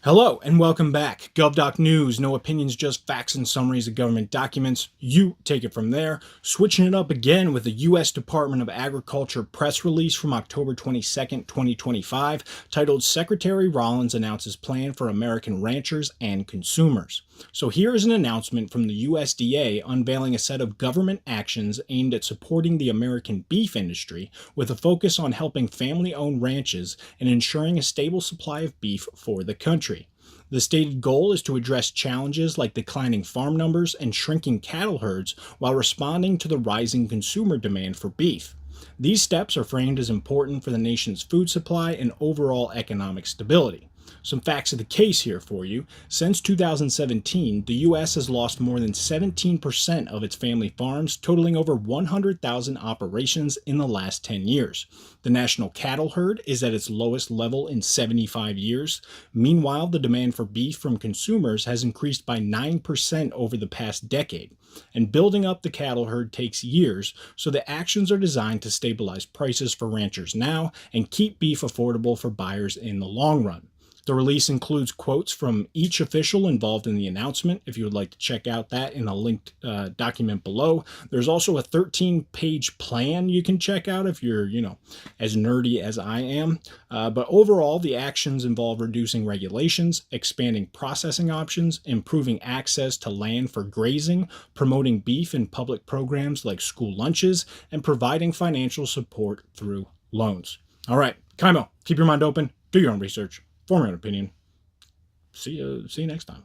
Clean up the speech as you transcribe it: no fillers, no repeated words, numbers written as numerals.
Hello and welcome back. GovDoc News, no opinions, just facts and summaries of government documents. You take it from there. Switching it up again with the U.S. Department of Agriculture press release from October 22nd, 2025, titled Secretary Rollins Announces Plan for American Ranchers and Consumers. So here is an announcement from the USDA unveiling a set of government actions aimed at supporting the American beef industry with a focus on helping family-owned ranches and ensuring a stable supply of beef for the country. The stated goal is to address challenges like declining farm numbers and shrinking cattle herds while responding to the rising consumer demand for beef. These steps are framed as important for the nation's food supply and overall economic stability. Some facts of the case here for you. Since 2017, the U.S. has lost more than 17% of its family farms, totaling over 100,000 operations in the last 10 years. The national cattle herd is at its lowest level in 75 years. Meanwhile, the demand for beef from consumers has increased by 9% over the past decade. And building up the cattle herd takes years, so the actions are designed to stabilize prices for ranchers now and keep beef affordable for buyers in the long run. The release includes quotes from each official involved in the announcement, if you would like to check out that in a linked document below. There's also a 13-page plan you can check out if you're, as nerdy as I am. But overall, the actions involve reducing regulations, expanding processing options, improving access to land for grazing, promoting beef in public programs like school lunches, and providing financial support through loans. All right, Kaimo, keep your mind open, do your own research. Form your own opinion. See you next time.